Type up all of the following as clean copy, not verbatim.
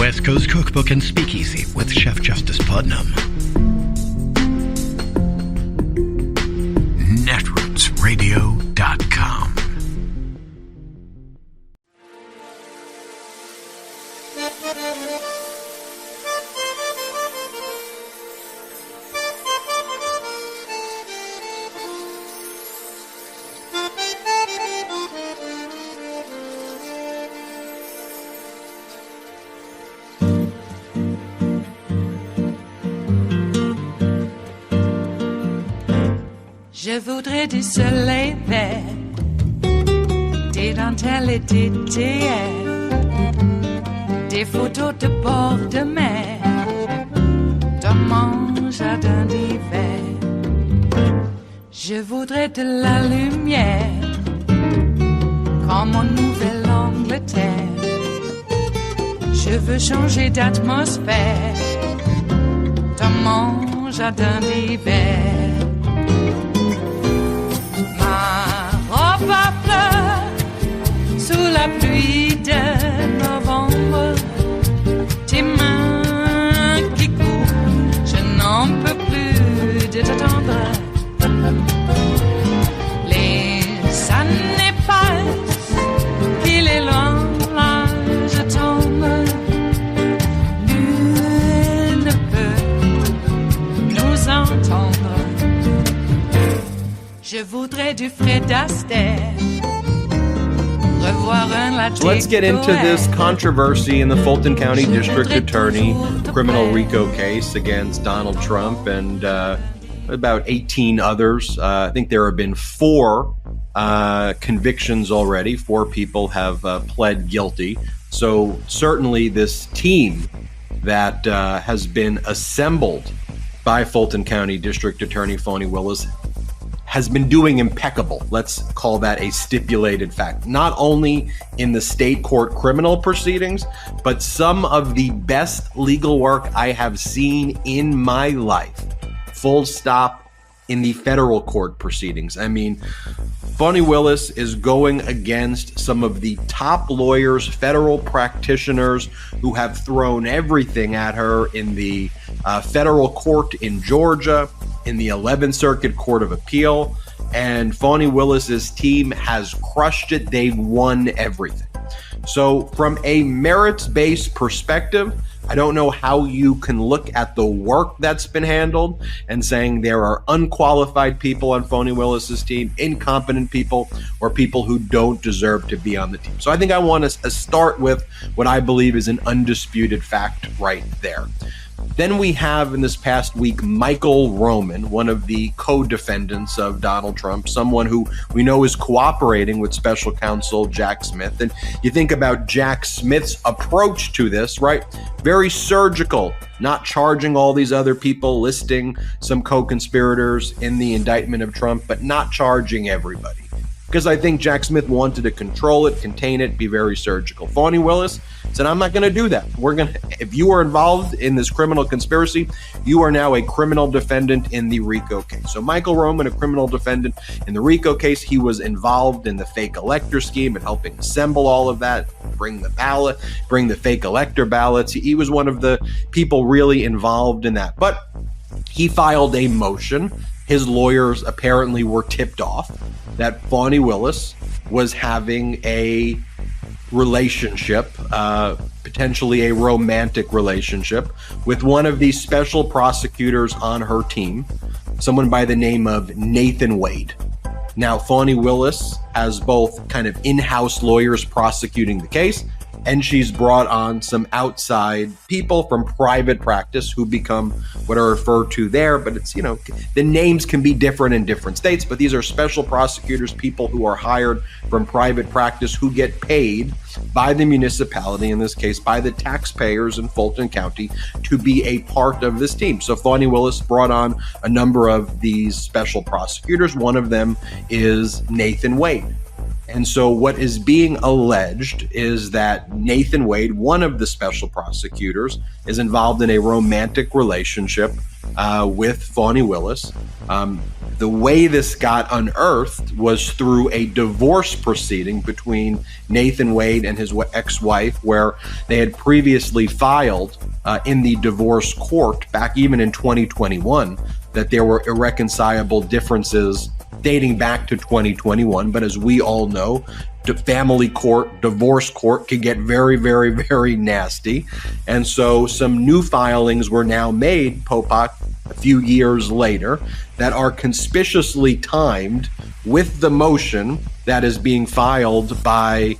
West Coast Cookbook and Speakeasy with Chef Justice Putnam. netrootsradio.com. Je voudrais du soleil vert, des dentelles et des théières, des photos de bord de mer, dans mon jardin d'hiver. Je voudrais de la lumière, comme en Nouvelle-Angleterre. Je veux changer d'atmosphère, dans mon jardin d'hiver. À fleurs sous la pluie de novembre, tes mains qui courent, je n'en peux plus de t'attendre. Les années passent, qu'il est loin, là je tombe. Nul ne peut nous entendre. Je voudrais du Fred Astaire. So let's get into this controversy in the Fulton County District Attorney criminal RICO case against Donald Trump and about 18 others. I think there have been 4 convictions already. 4 people have pled guilty. So certainly this team that has been assembled by Fulton County District Attorney Fani Willis has been doing impeccable. Let's call that a stipulated fact. Not only in the state court criminal proceedings, but some of the best legal work I have seen in my life. Full stop. In the federal court proceedings. I mean, Fani Willis is going against some of the top lawyers, federal practitioners who have thrown everything at her in the federal court in Georgia, in the 11th Circuit Court of Appeal, and Fani Willis's team has crushed it. They've won everything. So from a merits-based perspective, I don't know how you can look at the work that's been handled and saying there are unqualified people on Fani Willis's team, incompetent people, or people who don't deserve to be on the team. So I think I want to start with what I believe is an undisputed fact right there. Then we have in this past week Michael Roman, one of the co-defendants of Donald Trump, someone who we know is cooperating with special counsel Jack Smith. And you think about Jack Smith's approach to this, right? Very surgical, not charging all these other people, listing some co-conspirators in the indictment of Trump, but not charging everybody. Because I think Jack Smith wanted to control it, contain it, be very surgical. Fani Willis said, I'm not going to do that. If you are involved in this criminal conspiracy, you are now a criminal defendant in the RICO case. So Michael Roman, a criminal defendant in the RICO case, he was involved in the fake elector scheme and helping assemble all of that, bring the fake elector ballots. He was one of the people really involved in that. But he filed a motion. His lawyers apparently were tipped off that Fani Willis was having a relationship, potentially a romantic relationship, with one of these special prosecutors on her team, someone by the name of Nathan Wade. Now, Fani Willis has both kind of in-house lawyers prosecuting the case, and she's brought on some outside people from private practice who become what are referred to there. But it's, the names can be different in different states, but these are special prosecutors, people who are hired from private practice who get paid by the municipality, in this case by the taxpayers in Fulton County, to be a part of this team. So Fani Willis brought on a number of these special prosecutors. One of them is Nathan Wade. And so what is being alleged is that Nathan Wade, one of the special prosecutors, is involved in a romantic relationship with Fani Willis. The way this got unearthed was through a divorce proceeding between Nathan Wade and his ex-wife, where they had previously filed in the divorce court back even in 2021 that there were irreconcilable differences dating back to 2021. But as we all know, the family court, divorce court can get very, very, very nasty. And so some new filings were now made, Popak, a few years later, that are conspicuously timed with the motion that is being filed by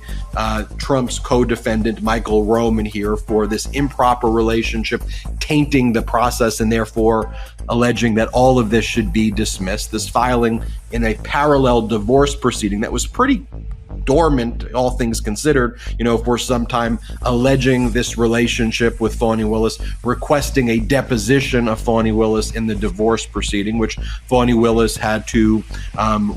Trump's co-defendant Michael Roman here for this improper relationship, tainting the process and therefore alleging that all of this should be dismissed. This filing in a parallel divorce proceeding that was pretty dormant, all things considered, for some time, alleging this relationship with Fani Willis, requesting a deposition of Fani Willis in the divorce proceeding, which Fani Willis had to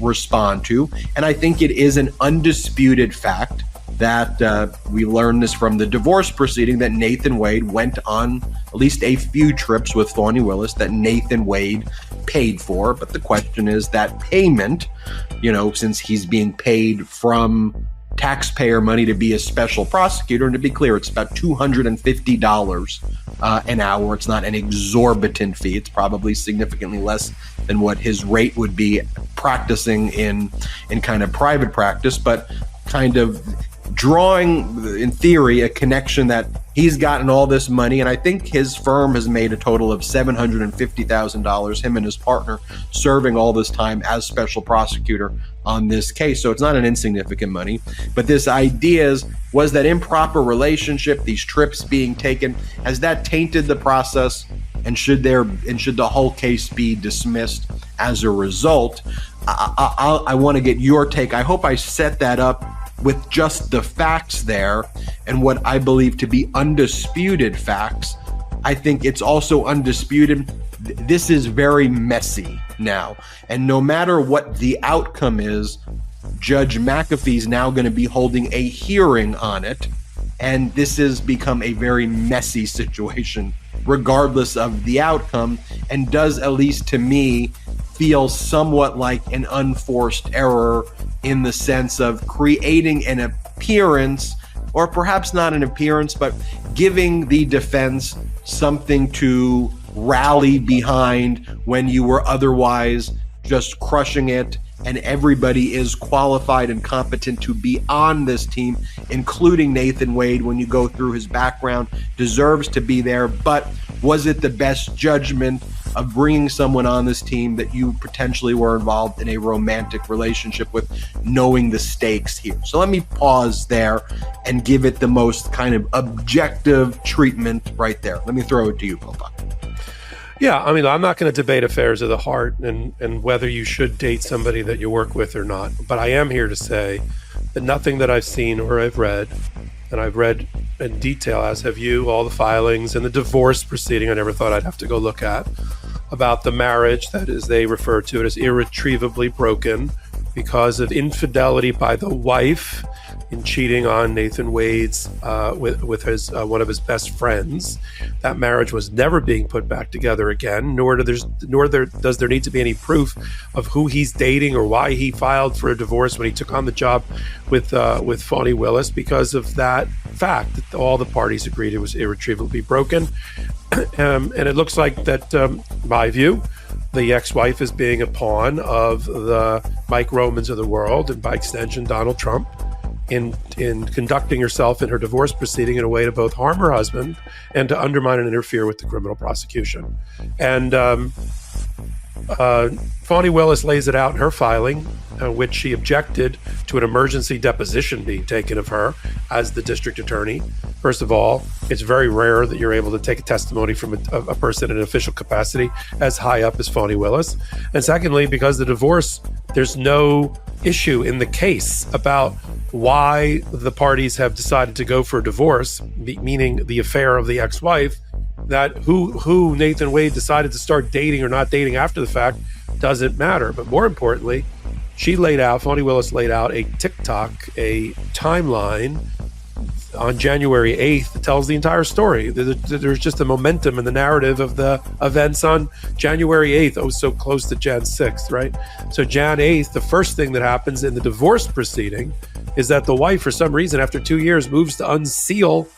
respond to. And I think it is an undisputed fact that we learned this from the divorce proceeding, that Nathan Wade went on at least a few trips with Fani Willis that Nathan Wade paid for. But the question is that payment, since he's being paid from taxpayer money to be a special prosecutor, and to be clear, it's about $250 an hour. It's not an exorbitant fee. It's probably significantly less than what his rate would be practicing in kind of private practice, but kind of drawing, in theory, a connection that he's gotten all this money. And I think his firm has made a total of $750,000, him and his partner serving all this time as special prosecutor on this case. So it's not an insignificant money. But this idea was that improper relationship, these trips being taken, has that tainted the process? And should the whole case be dismissed as a result? I want to get your take. I hope I set that up with just the facts there and what I believe to be undisputed facts. I think it's also undisputed. This is very messy now. And no matter what the outcome is, Judge McAfee's now going to be holding a hearing on it. And this has become a very messy situation, regardless of the outcome, and does, at least to me, feel somewhat like an unforced error in the sense of creating an appearance, or perhaps not an appearance, but giving the defense something to rally behind when you were otherwise just crushing it, and everybody is qualified and competent to be on this team, including Nathan Wade, when you go through his background, deserves to be there. But was it the best judgment of bringing someone on this team that you potentially were involved in a romantic relationship with, knowing the stakes here? So let me pause there and give it the most kind of objective treatment right there. Let me throw it to you, Popak. Yeah, I mean, I'm not going to debate affairs of the heart and whether you should date somebody that you work with or not. But I am here to say that nothing that I've seen or I've read, and I've read in detail, as have you, all the filings and the divorce proceeding I never thought I'd have to go look at, about the marriage that, as they refer to it, as irretrievably broken because of infidelity by the wife in cheating on Nathan Wade's with his one of his best friends. That marriage was never being put back together again, nor does there need to be any proof of who he's dating or why he filed for a divorce when he took on the job with Fani Willis, because of that fact that all the parties agreed it was irretrievably broken. And it looks like that, my view, the ex-wife is being a pawn of the Mike Romans of the world, and by extension Donald Trump, in conducting herself in her divorce proceeding in a way to both harm her husband and to undermine and interfere with the criminal prosecution. And Fani Willis lays it out in her filing, which she objected to an emergency deposition being taken of her as the district attorney. First of all, it's very rare that you're able to take a testimony from a person in an official capacity as high up as Fani Willis. And secondly, because the divorce, there's no issue in the case about why the parties have decided to go for a divorce, meaning the affair of the ex-wife, that who Nathan Wade decided to start dating or not dating after the fact doesn't matter. But more importantly, Fani Willis laid out a TikTok, a timeline on January 8th tells the entire story. There's just a momentum in the narrative of the events on January 8th. Oh, so close to Jan 6th, right? So Jan 8th, the first thing that happens in the divorce proceeding is that the wife, for some reason, after 2 years, moves to unseal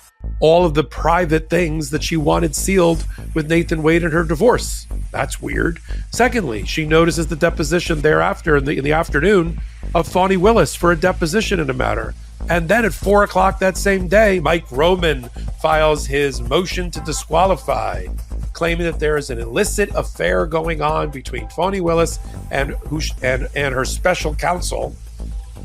all of the private things that she wanted sealed with Nathan Wade in her divorce. That's weird. Secondly, she notices the deposition thereafter in the afternoon of Fani Willis for a deposition in a matter. And then at 4 o'clock that same day, Mike Roman files his motion to disqualify, claiming that there is an illicit affair going on between Fani Willis and her special counsel,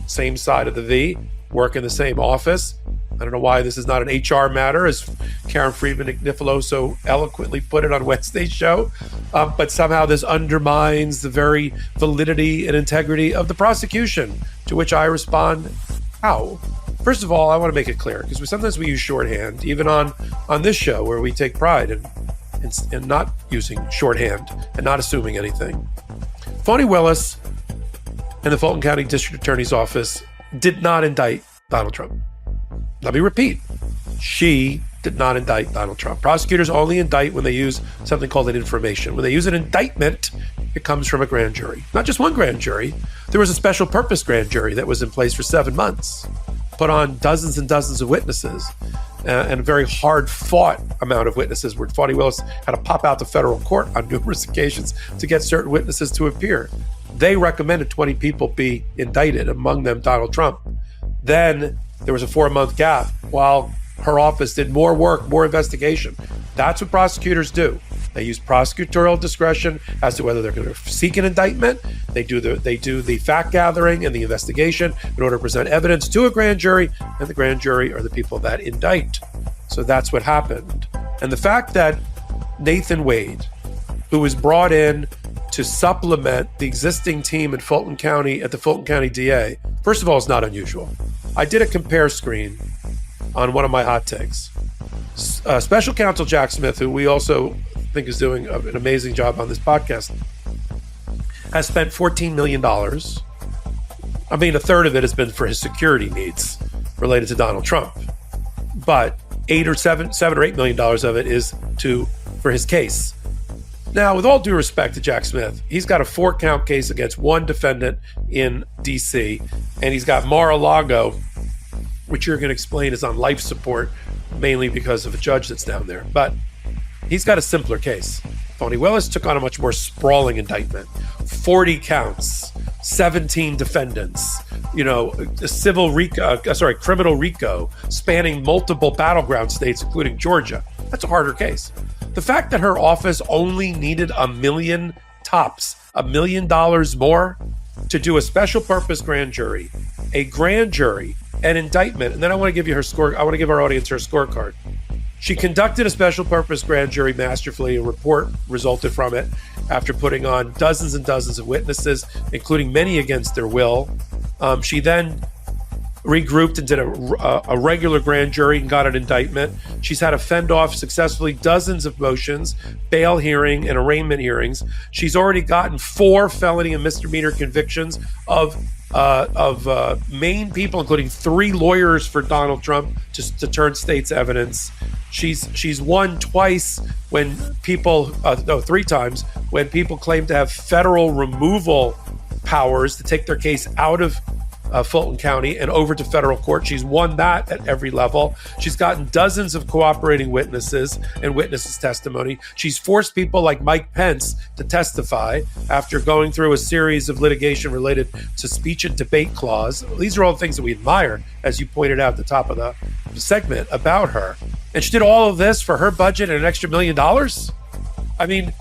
same side of the V, work in the same office. I don't know why this is not an HR matter, as Karen Friedman-Nicolo so eloquently put it on Wednesday's show. But somehow this undermines the very validity and integrity of the prosecution, to which I respond, how? First of all, I want to make it clear, because sometimes we use shorthand, even on this show, where we take pride in not using shorthand and not assuming anything. Fani Willis and the Fulton County District Attorney's Office did not indict Donald Trump. Let me repeat. She did not indict Donald Trump. Prosecutors only indict when they use something called an information. When they use an indictment, it comes from a grand jury. Not just one grand jury. There was a special purpose grand jury that was in place for 7 months, put on dozens and dozens of witnesses, and a very hard-fought amount of witnesses where Fani Willis had to pop out to federal court on numerous occasions to get certain witnesses to appear. They recommended 20 people be indicted, among them Donald Trump. Then there was a 4-month gap while her office did more work, more investigation. That's what prosecutors do. They use prosecutorial discretion as to whether they're going to seek an indictment. They do the fact gathering and the investigation in order to present evidence to a grand jury, and the grand jury are the people that indict. So that's what happened. And the fact that Nathan Wade, who was brought in to supplement the existing team at Fulton County, at the Fulton County DA, first of all, is not unusual. I did a compare screen on one of my hot takes. Special counsel Jack Smith, who we also think is doing an amazing job on this podcast, has spent $14 million. I mean, a third of it has been for his security needs related to Donald Trump. But $7 or $8 million of it is for his case. Now, with all due respect to Jack Smith, he's got a 4-count case against one defendant in D.C., and he's got Mar-a-Lago, which you're going to explain is on life support, mainly because of a judge that's down there. But he's got a simpler case. Fani Willis took on a much more sprawling indictment. 40 counts, 17 defendants, criminal RICO, spanning multiple battleground states, including Georgia. That's a harder case. The fact that her office only needed $1 million tops, $1 million more to do a special purpose grand jury, an indictment, and then I want to give you her score. I want to give our audience her scorecard. She conducted a special purpose grand jury masterfully. A report resulted from it after putting on dozens and dozens of witnesses, including many against their will. She then regrouped and did a regular grand jury and got an indictment. She's had to fend off successfully dozens of motions, bail hearing, and arraignment hearings. She's already gotten 4 felony and misdemeanor convictions of main people, including 3 lawyers for Donald Trump to turn state's evidence. She's won twice when people, 3 times, when people claim to have federal removal powers to take their case out of Fulton County and over to federal court. She's won that at every level. She's gotten dozens of cooperating witnesses and witnesses' testimony. She's forced people like Mike Pence to testify after going through a series of litigation related to speech and debate clause. These are all things that we admire, as you pointed out at the top of the segment about her. And she did all of this for her budget and an extra $1 million? I mean,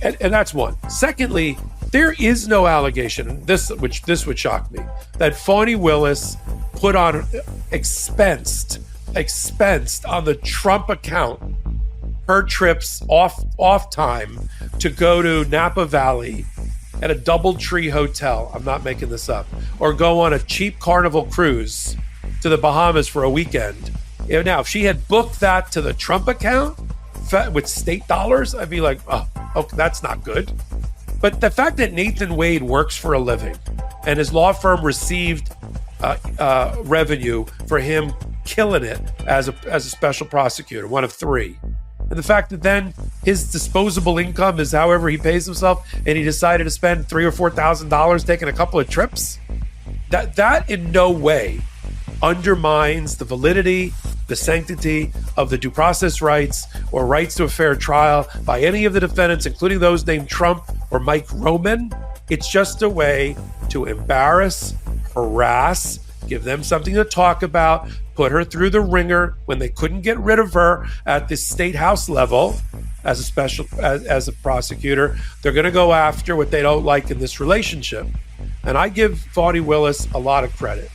and that's one. Secondly, there is no allegation, this would shock me, that Fani Willis put on expensed on the Trump account her trips off time to go to Napa Valley at a DoubleTree hotel. I'm not making this up. Or go on a cheap Carnival cruise to the Bahamas for a weekend. Now, if she had booked that to the Trump account with state dollars, I'd be like, oh, that's not good. But the fact that Nathan Wade works for a living and his law firm received revenue for him killing it as a special prosecutor, one of 3. And the fact that then his disposable income is however he pays himself, and he decided to spend $3,000 or $4,000 taking a couple of trips, that in no way undermines the validity, the sanctity of the due process rights or rights to a fair trial by any of the defendants, including those named Trump or Mike Roman. It's just a way to embarrass, harass, give them something to talk about, put her through the ringer when they couldn't get rid of her at the state house level as a prosecutor. They're going to go after what they don't like in this relationship. And I give Fani Willis a lot of credit,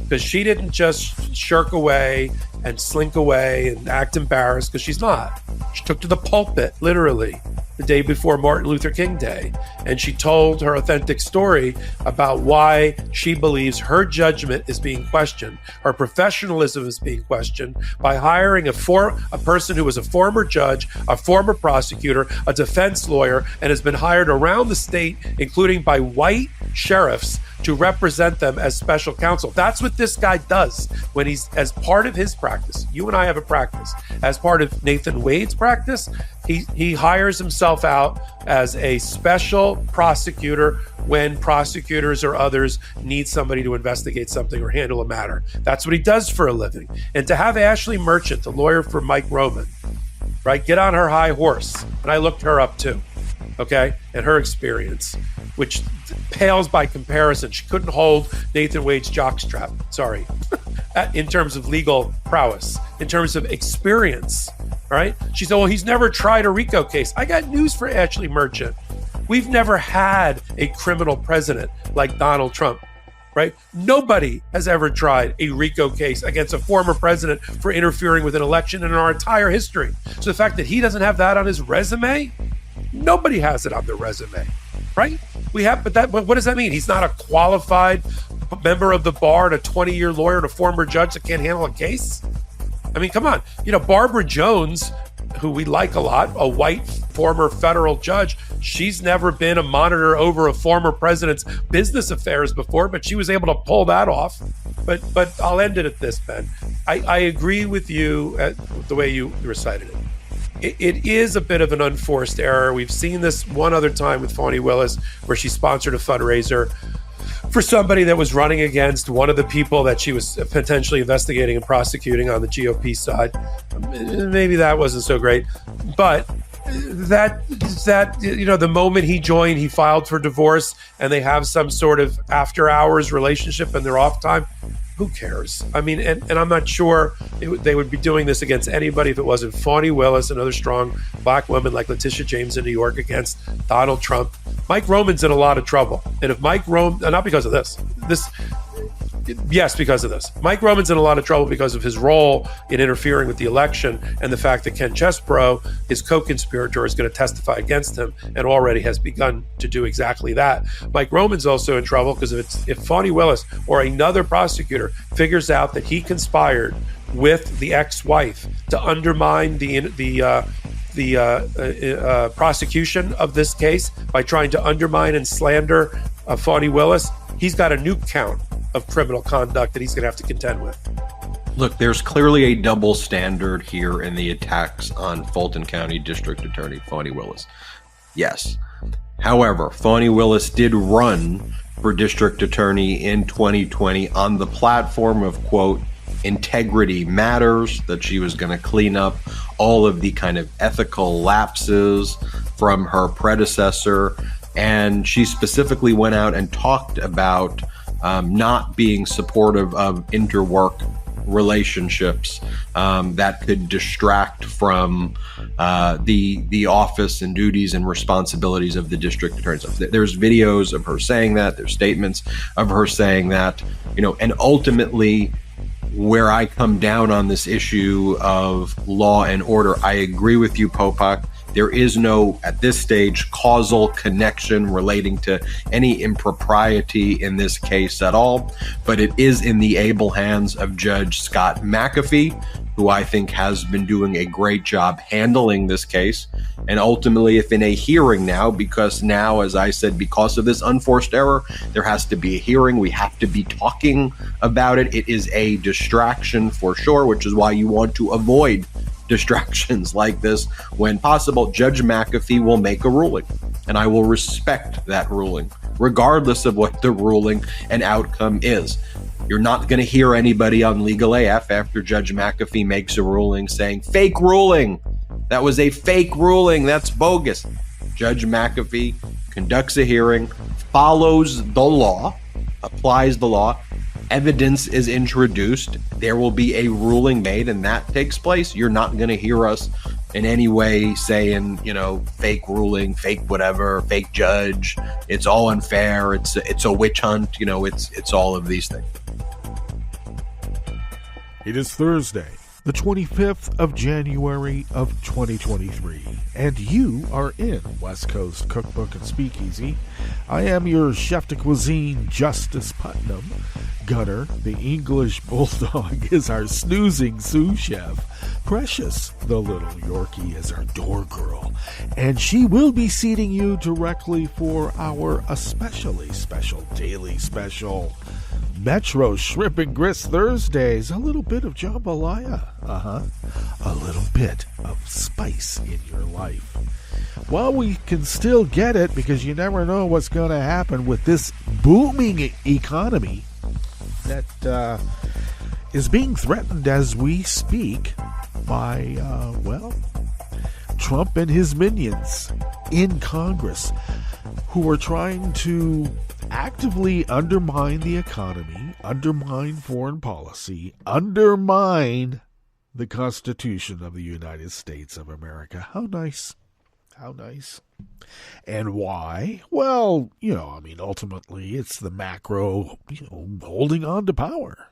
because she didn't just shirk away and slink away and act embarrassed, because she's not. She took to the pulpit, literally, the day before Martin Luther King Day, and she told her authentic story about why she believes her judgment is being questioned, her professionalism is being questioned by hiring a person who was a former judge, a former prosecutor, a defense lawyer, and has been hired around the state, including by white sheriffs, to represent them as special counsel. That's what this guy does when he's, as part of his practice. You and I have a practice. As part of Nathan Wade's practice, he hires himself out as a special prosecutor when prosecutors or others need somebody to investigate something or handle a matter. That's what he does for a living. And to have Ashley Merchant, the lawyer for Mike Roman, right, get on her high horse, and I looked her up too, okay, and her experience, which pales by comparison. She couldn't hold Nathan Wade's jockstrap, sorry, in terms of legal prowess, in terms of experience, right? She said, well, he's never tried a RICO case. I got news for Ashley Merchant. We've never had a criminal president like Donald Trump, right? Nobody has ever tried a RICO case against a former president for interfering with an election in our entire history. So the fact that he doesn't have that on his resume, nobody has it on their resume, right? But what does that mean? He's not a qualified member of the bar and a 20-year lawyer and a former judge that can't handle a case? I mean, come on. You know, Barbara Jones, who we like a lot, a white former federal judge, she's never been a monitor over a former president's business affairs before, but she was able to pull that off. But I'll end it at this, Ben. I agree with you at the way you recited it. It is a bit of an unforced error. We've seen this one other time with Fani Willis, where she sponsored a fundraiser for somebody that was running against one of the people that she was potentially investigating and prosecuting on the GOP side. Maybe that wasn't so great, but that you know, the moment he joined, he filed for divorce, and they have some sort of after hours relationship in their off time. Who cares? I mean, and I'm not sure they would be doing this against anybody if it wasn't Fani Willis, another strong black woman like Letitia James in New York, against Donald Trump. Mike Roman's in a lot of trouble. And if Mike Roman, not because of this, yes, because of this. Mike Roman's in a lot of trouble because of his role in interfering with the election and the fact that Ken Chesebro, his co-conspirator, is going to testify against him and already has begun to do exactly that. Mike Roman's also in trouble because if Fani Willis or another prosecutor figures out that he conspired with the ex-wife to undermine the prosecution of this case by trying to undermine and slander Fani Willis, he's got a new count of criminal conduct that he's going to have to contend with. Look, there's clearly a double standard here in the attacks on Fulton County District Attorney Fani Willis. Yes. However, Fani Willis did run for district attorney in 2020 on the platform of, quote, integrity matters, that she was going to clean up all of the kind of ethical lapses from her predecessor. And she specifically went out and talked about not being supportive of interwork relationships that could distract from the office and duties and responsibilities of the district attorney. So there's videos of her saying that, there's statements of her saying that, you know, and ultimately where I come down on this issue of law and order, I agree with you, Popak, There is no, at this stage, causal connection relating to any impropriety in this case at all, but it is in the able hands of Judge Scott McAfee, who I think has been doing a great job handling this case. And ultimately, if in a hearing now, because now, as I said, because of this unforced error, there has to be a hearing. We have to be talking about it. It is a distraction for sure, which is why you want to avoid distractions like this when possible. Judge McAfee will make a ruling, and I will respect that ruling, regardless of what the ruling and outcome is. You're not going to hear anybody on Legal AF after Judge McAfee makes a ruling saying, fake ruling. That was a fake ruling. That's bogus. Judge McAfee conducts a hearing, follows the law, applies the law. Evidence is introduced. There will be a ruling made, and that takes place. You're not going to hear us in any way saying, fake ruling, fake whatever, fake judge. It's all unfair. It's a witch hunt. It's all of these things. It is Thursday, the 25th of January of 2023, and you are in West Coast Cookbook and Speakeasy. I am your chef de cuisine, Justice Putnam. Gunner, the English bulldog, is our snoozing sous chef. Precious, the little Yorkie, is our door girl, and she will be seating you directly for our especially special daily special Metro Shrimp and Grits Thursdays. A little bit of jambalaya, a little bit of spice in your life. Well, we can still get it because you never know what's going to happen with this booming economy that is being threatened as we speak by, Trump and his minions in Congress, who are trying to actively undermine the economy, undermine foreign policy, undermine the Constitution of the United States of America. How nice. How nice. And why? Well, ultimately it's the macro, holding on to power.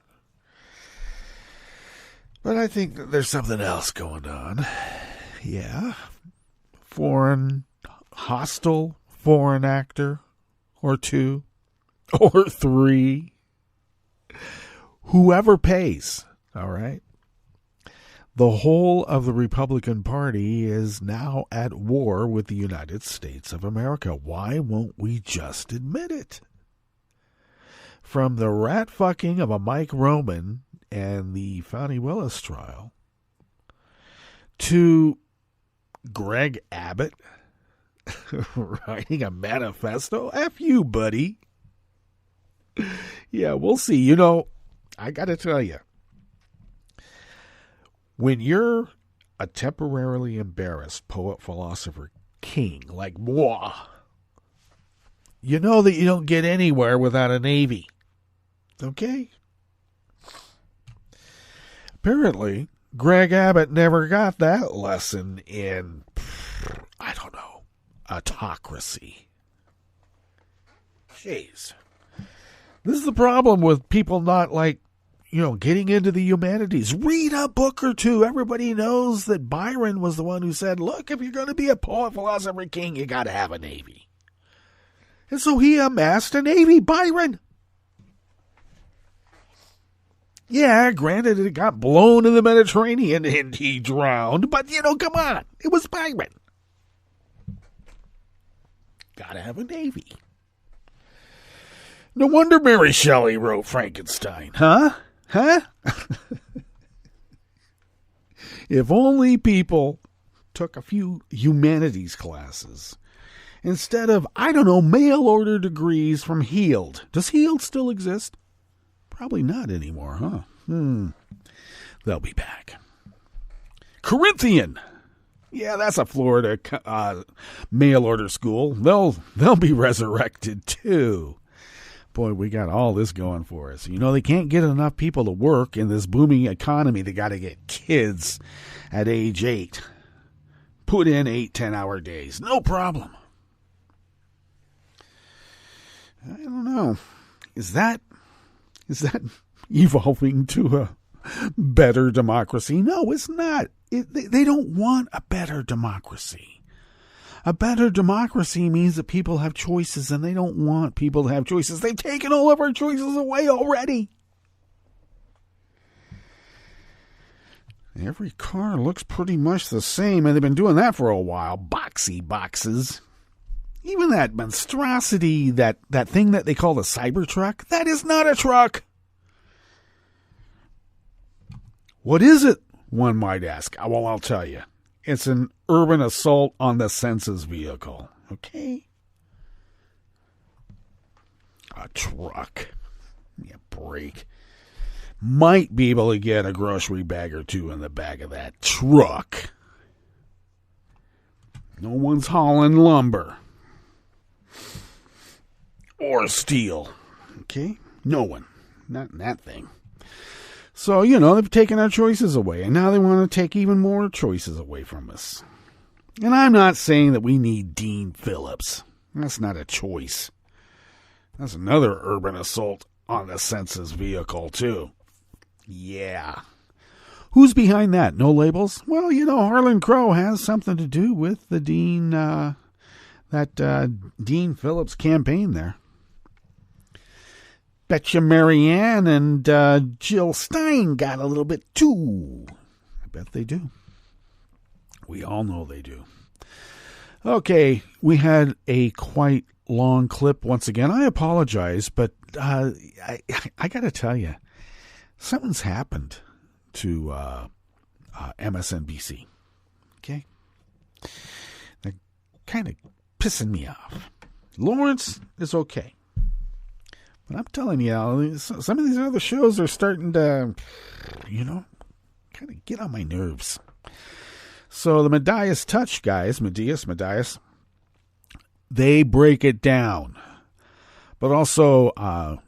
But I think that there's something else going on. Yeah. Hostile foreign actor or two or three. Whoever pays, all right? The whole of the Republican Party is now at war with the United States of America. Why won't we just admit it? From the rat fucking of a Mike Roman and the Fani Willis trial to Greg Abbott writing a manifesto. F you, buddy. Yeah, we'll see. I got to tell you, when you're a temporarily embarrassed poet, philosopher, king like moi, you know that you don't get anywhere without a navy. Okay? Apparently, Greg Abbott never got that lesson in, autocracy. Jeez. This is the problem with people not getting into the humanities. Read a book or two. Everybody knows that Byron was the one who said, look, if you're going to be a poet, philosopher, king, you got to have a navy. And so he amassed a navy, Byron. Yeah, granted, it got blown in the Mediterranean and he drowned, but, come on. It was Byron. Got to have a navy. No wonder Mary Shelley wrote Frankenstein, huh? If only people took a few humanities classes instead of, mail order degrees from Heald. Does Heald still exist? Probably not anymore, huh? They'll be back. Corinthian. Yeah, that's a Florida mail order school. They'll be resurrected too. Boy, we got all this going for us. They can't get enough people to work in this booming economy. They got to get kids at age 8. Put in 8-10-hour days. No problem. I don't know. Is that evolving to a better democracy? No, it's not. They don't want a better democracy. A better democracy means that people have choices, and they don't want people to have choices. They've taken all of our choices away already. Every car looks pretty much the same, and they've been doing that for a while. Boxy boxes. Even that monstrosity, that thing that they call the Cybertruck, that is not a truck. What is it, one might ask? Well, I'll tell you. It's an urban assault on the senses vehicle. Okay? A truck. Give me a break. Might be able to get a grocery bag or two in the back of that truck. No one's hauling lumber. Or steel. Okay? No one. Not in that thing. So, they've taken our choices away, and now they want to take even more choices away from us. And I'm not saying that we need Dean Phillips. That's not a choice. That's another urban assault on the senses vehicle, too. Yeah. Who's behind that? No labels? Well, Harlan Crow has something to do with the Dean, Dean Phillips campaign there. Betcha Marianne and Jill Stein got a little bit too. I bet they do. We all know they do. Okay, we had a quite long clip once again. I apologize, but I got to tell you, something's happened to MSNBC. Okay? They're kind of pissing me off. Lawrence is okay. But I'm telling you, some of these other shows are starting to, kind of get on my nerves. So the Medias Touch guys, Medias, they break it down. But also,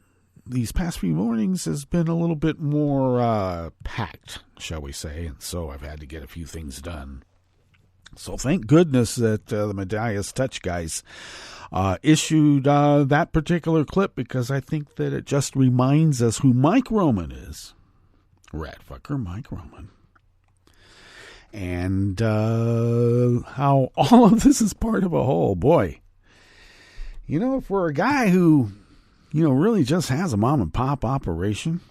these past few mornings has been a little bit more packed, shall we say. And so I've had to get a few things done. So thank goodness that the Medias Touch guys issued that particular clip, because I think that it just reminds us who Mike Roman is. Ratfucker Mike Roman. And how all of this is part of a whole. Boy, for a guy who, really just has a mom and pop operation,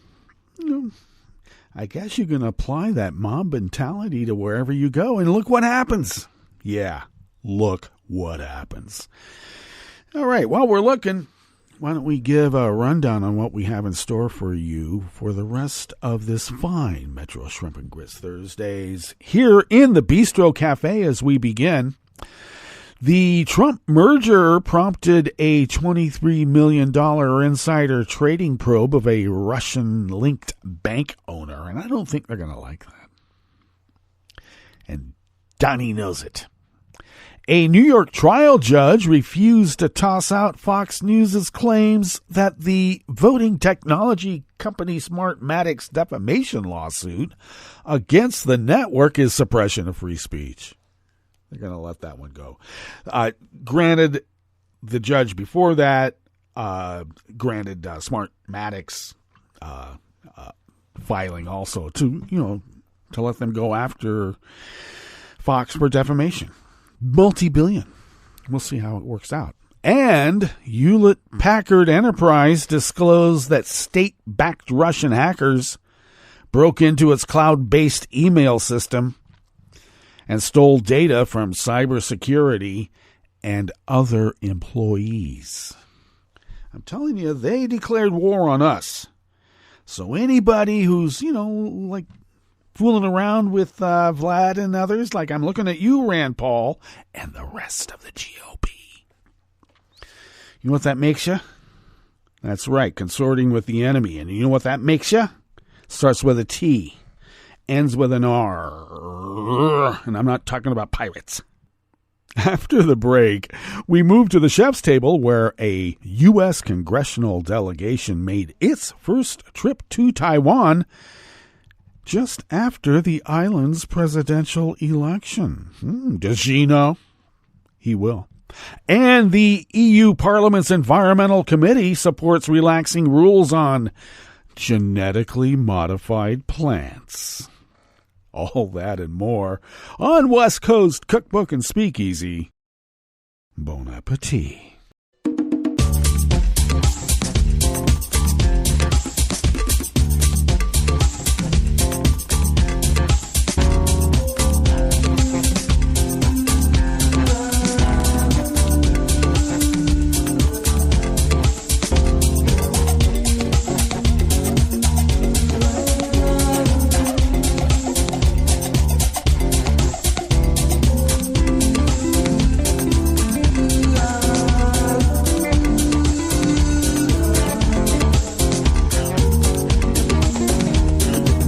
I guess you can apply that mob mentality to wherever you go, and look what happens. Yeah, look what happens. All right, while we're looking, why don't we give a rundown on what we have in store for you for the rest of this fine Metro Shrimp and Grits Thursdays here in the Bistro Cafe as we begin. The Trump merger prompted a $23 million insider trading probe of a Russian-linked bank owner, and I don't think they're going to like that. And Donnie knows it. A New York trial judge refused to toss out Fox News' claims that the voting technology company Smartmatic's defamation lawsuit against the network is suppression of free speech. They're going to let that one go. Granted, the judge before that granted Smartmatic's filing also to let them go after Fox for defamation. Multi-billion. We'll see how it works out. And Hewlett-Packard Enterprise disclosed that state-backed Russian hackers broke into its cloud-based email system and stole data from cybersecurity and other employees. I'm telling you, they declared war on us. So anybody who's, fooling around with Vlad and others, like I'm looking at you, Rand Paul, and the rest of the GOP. You know what that makes you? That's right, consorting with the enemy. And you know what that makes you? Starts with a T, ends with an R. And I'm not talking about pirates. After the break, we move to the chef's table, where a U.S. congressional delegation made its first trip to Taiwan just after the island's presidential election. Does Xi know? He will. And the EU Parliament's Environmental Committee supports relaxing rules on genetically modified plants. All that and more on West Coast Cookbook and Speakeasy. Bon appetit.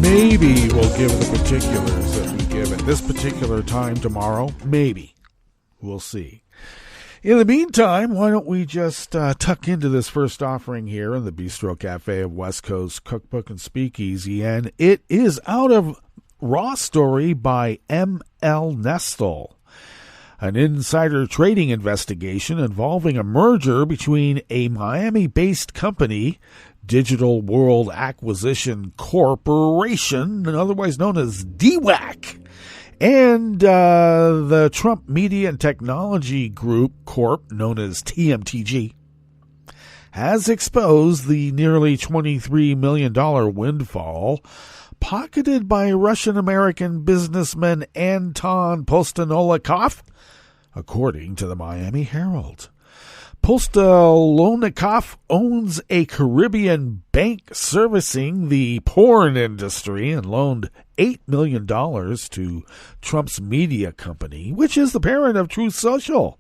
Maybe we'll give the particulars that we give at this particular time tomorrow. Maybe. We'll see. In the meantime, why don't we just tuck into this first offering here in the Bistro Cafe of West Coast Cookbook and Speakeasy, and it is out of Raw Story by M.L. Nestle. An insider trading investigation involving a merger between a Miami-based company, Digital World Acquisition Corporation, otherwise known as DWAC, and the Trump Media and Technology Group Corp, known as TMTG, has exposed the nearly $23 million windfall pocketed by Russian-American businessman Anton Postanolikov, according to the Miami Herald. Postanolikov owns a Caribbean bank servicing the porn industry and loaned $8 million to Trump's media company, which is the parent of Truth Social,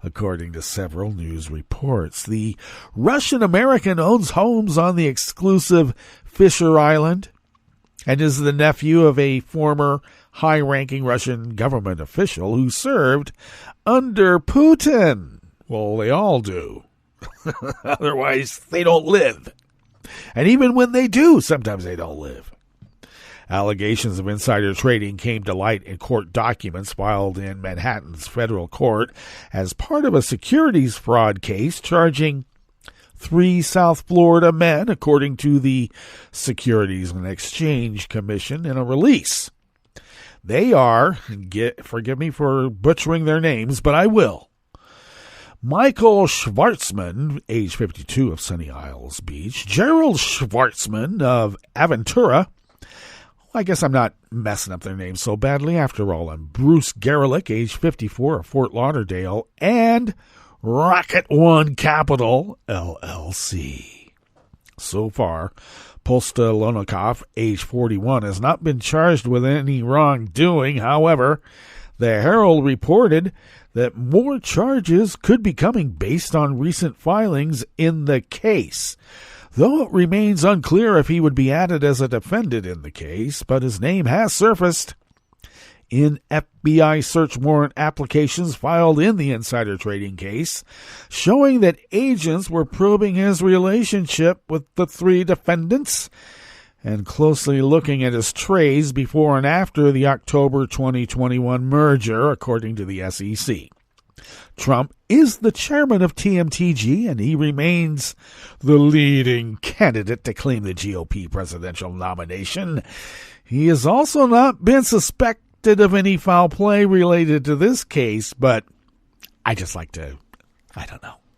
according to several news reports. The Russian-American owns homes on the exclusive Fisher Island and is the nephew of a former high-ranking Russian government official who served under Putin. Well, they all do. Otherwise, they don't live. And even when they do, sometimes they don't live. Allegations of insider trading came to light in court documents filed in Manhattan's federal court as part of a securities fraud case charging 3 South Florida men, according to the Securities and Exchange Commission in a release. They are, forgive me for butchering their names, but I will, Michael Schwartzman, age 52, of Sunny Isles Beach, Gerald Schwartzman of Aventura, I guess I'm not messing up their names so badly after all, and Bruce Gerlich, age 54, of Fort Lauderdale, and Rocket One Capital, LLC. So far, Postanolikov, age 41, has not been charged with any wrongdoing. However, the Herald reported that more charges could be coming based on recent filings in the case, though it remains unclear if he would be added as a defendant in the case, but his name has surfaced in FBI search warrant applications filed in the insider trading case, showing that agents were probing his relationship with the 3 defendants and closely looking at his trades before and after the October 2021 merger, according to the SEC. Trump is the chairman of TMTG, and he remains the leading candidate to claim the GOP presidential nomination. He has also not been suspected of any foul play related to this case, but I just like to,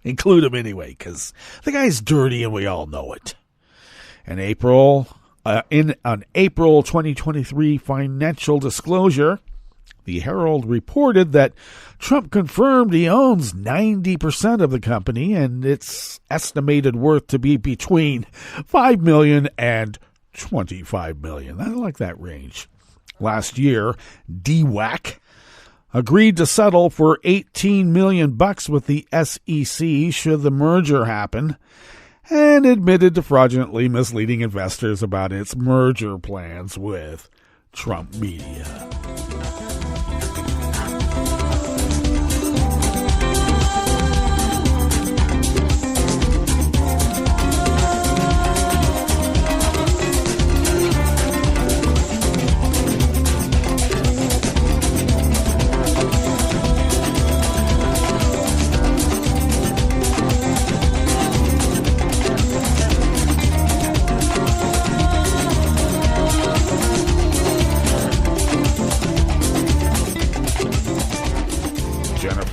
include him anyway, because the guy's dirty and we all know it. In an April 2023 financial disclosure, the Herald reported that Trump confirmed he owns 90% of the company and its estimated worth to be between $5 million and $25 million. I like that range. Last year, DWAC agreed to settle for $18 million with the SEC should the merger happen, and admitted to fraudulently misleading investors about its merger plans with Trump Media.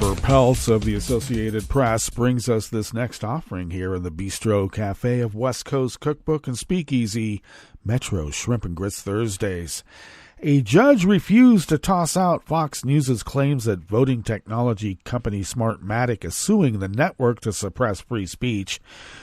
Trevor Peltz of the Associated Press brings us this next offering here in the Bistro Cafe of West Coast Cookbook and Speakeasy, Metro Shrimp and Grits Thursdays. A judge refused to toss out Fox News' claims that voting technology company Smartmatic is suing the network to suppress free speech.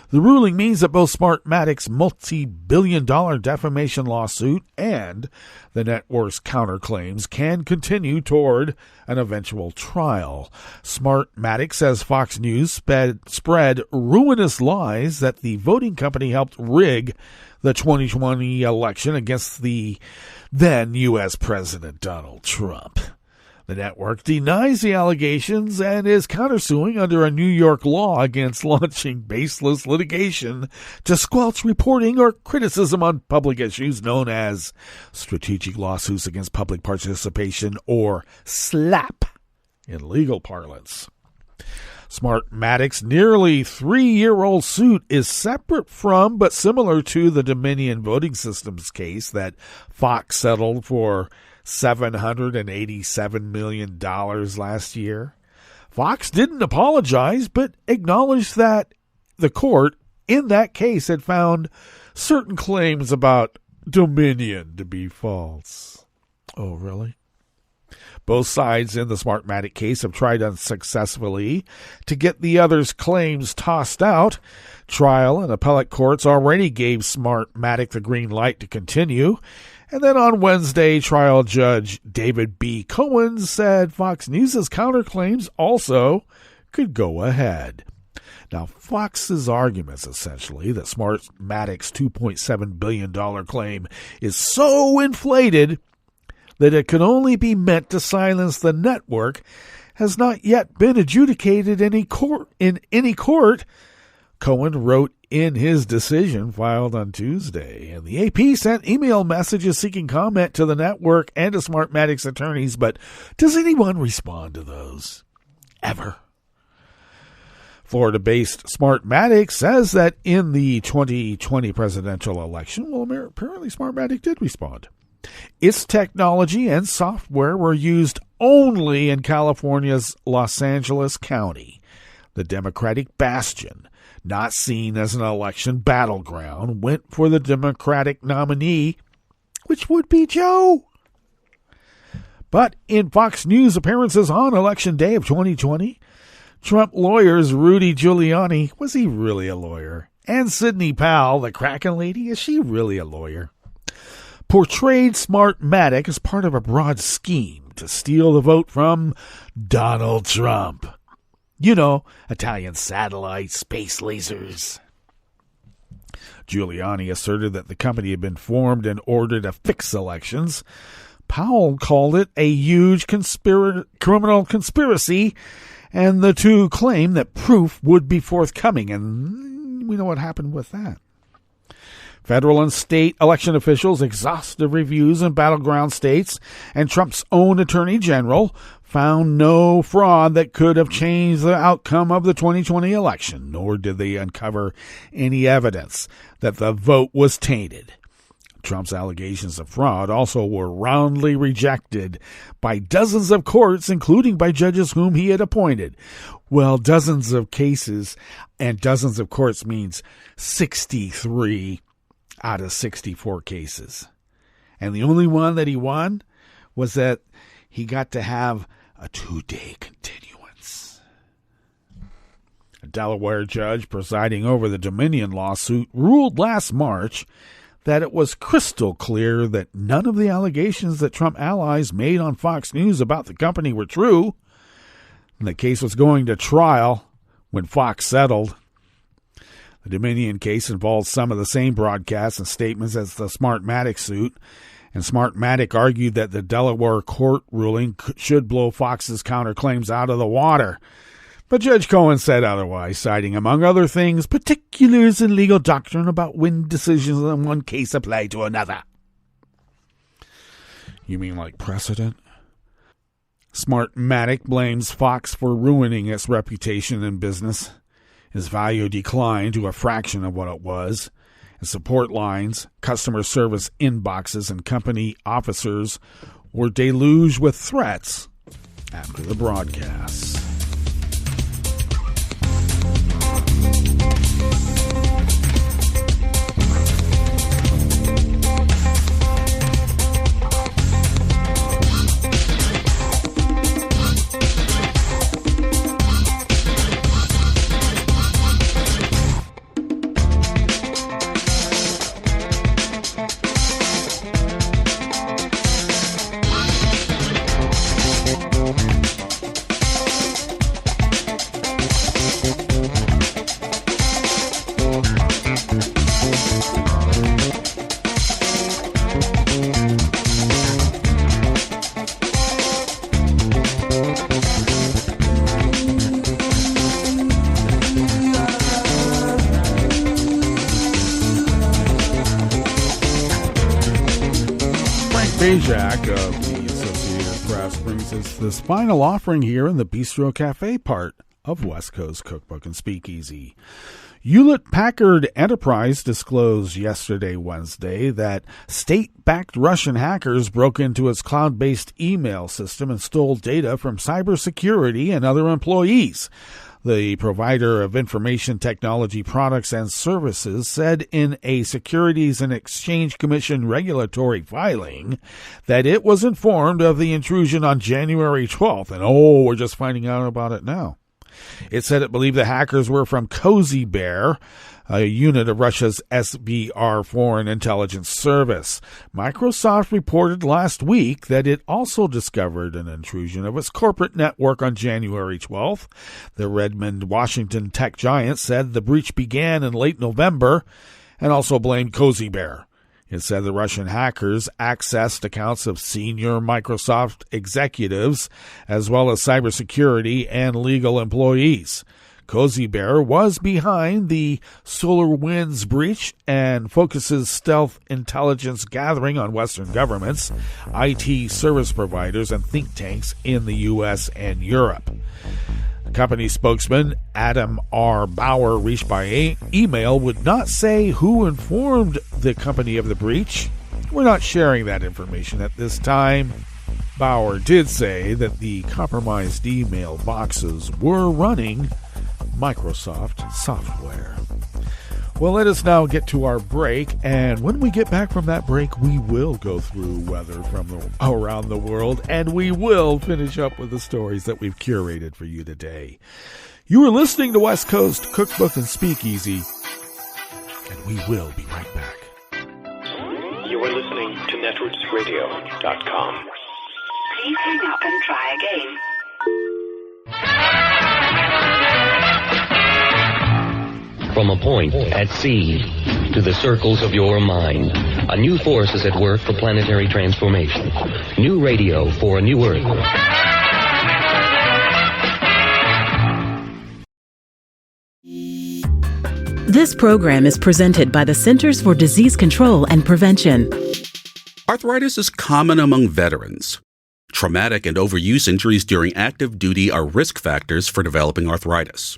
The ruling means that both Smartmatic's multi-billion-dollar defamation lawsuit and the network's counterclaims can continue toward an eventual trial. Smartmatic says Fox News spread ruinous lies that the voting company helped rig the 2020 election against the then U.S. President Donald Trump. The network denies the allegations and is countersuing under a New York law against launching baseless litigation to squelch reporting or criticism on public issues known as strategic lawsuits against public participation, or SLAPP in legal parlance. Smartmatic's nearly 3-year-old suit is separate from but similar to the Dominion voting systems case that Fox settled for $787 million last year. Fox didn't apologize, but acknowledged that the court in that case had found certain claims about Dominion to be false. Oh, really? Both sides in the Smartmatic case have tried unsuccessfully to get the other's claims tossed out. Trial and appellate courts already gave Smartmatic the green light to continue. And then on Wednesday, trial judge David B. Cohen said Fox News' counterclaims also could go ahead. Now, Fox's arguments, essentially, that Smartmatic's $2.7 billion claim is so inflated that it could only be meant to silence the network, has not yet been adjudicated in any court, Cohen wrote in his decision filed on Tuesday. And the AP sent email messages seeking comment to the network and to Smartmatic's attorneys, but does anyone respond to those? Ever? Florida-based Smartmatic says that in the 2020 presidential election, well, apparently Smartmatic did respond. Its technology and software were used only in California's Los Angeles County, the Democratic bastion, not seen as an election battleground, went for the Democratic nominee, which would be Joe. But in Fox News appearances on Election Day of 2020, Trump lawyers Rudy Giuliani, was he really a lawyer? And Sidney Powell, the Kraken lady, is she really a lawyer? Portrayed Smartmatic as part of a broad scheme to steal the vote from Donald Trump. You know, Italian satellites, space lasers. Giuliani asserted that the company had been formed in order to fix elections. Powell called it a huge criminal conspiracy, and the two claimed that proof would be forthcoming, and we know what happened with that. Federal and state election officials, exhaustive reviews in battleground states, and Trump's own attorney general found no fraud that could have changed the outcome of the 2020 election, nor did they uncover any evidence that the vote was tainted. Trump's allegations of fraud also were roundly rejected by dozens of courts, including by judges whom he had appointed. Well, dozens of cases and dozens of courts means 63 out of 64 cases. And the only one that he won was that he got to have a 2-day continuance. A Delaware judge presiding over the Dominion lawsuit ruled last March that it was crystal clear that none of the allegations that Trump allies made on Fox News about the company were true. And the case was going to trial when Fox settled. The Dominion case involved some of the same broadcasts and statements as the Smartmatic suit, and Smartmatic argued that the Delaware court ruling should blow Fox's counterclaims out of the water. But Judge Cohen said otherwise, citing, among other things, particulars in legal doctrine about when decisions in one case apply to another. You mean like precedent? Smartmatic blames Fox for ruining its reputation in business. Its value declined to a fraction of what it was. And support lines, customer service inboxes, and company officers were deluged with threats after the broadcasts. Jack of the Associated Press brings us this final offering here in the Bistro Cafe part of West Coast Cookbook and Speakeasy. Hewlett-Packard Enterprise disclosed yesterday, Wednesday, that state-backed Russian hackers broke into its cloud-based email system and stole data from cybersecurity and other employees. The provider of information technology products and services said in a Securities and Exchange Commission regulatory filing that it was informed of the intrusion on January 12th, and we're just finding out about it now. It said it believed the hackers were from Cozy Bear, a unit of Russia's SVR Foreign Intelligence Service. Microsoft reported last week that it also discovered an intrusion of its corporate network on January 12th. The Redmond, Washington tech giant said the breach began in late November and also blamed Cozy Bear. It said the Russian hackers accessed accounts of senior Microsoft executives as well as cybersecurity and legal employees. Cozy Bear was behind the SolarWinds breach and focuses stealth intelligence gathering on Western governments, IT service providers, and think tanks in the U.S. and Europe. Company spokesman Adam R. Bauer, reached by email, would not say who informed the company of the breach. We're not sharing that information at this time. Bauer did say that the compromised email boxes were running Microsoft software. Well, let us now get to our break, and when we get back from that break, we will go through weather from around the world, and we will finish up with the stories that we've curated for you today. You are listening to West Coast Cookbook and Speakeasy, and we will be right back. You are listening to netrootsradio.com. Please hang up and try again. From a point at sea to the circles of your mind, a new force is at work for planetary transformation. New radio for a new Earth. This program is presented by the Centers for Disease Control and Prevention. Arthritis is common among veterans. Traumatic and overuse injuries during active duty are risk factors for developing arthritis.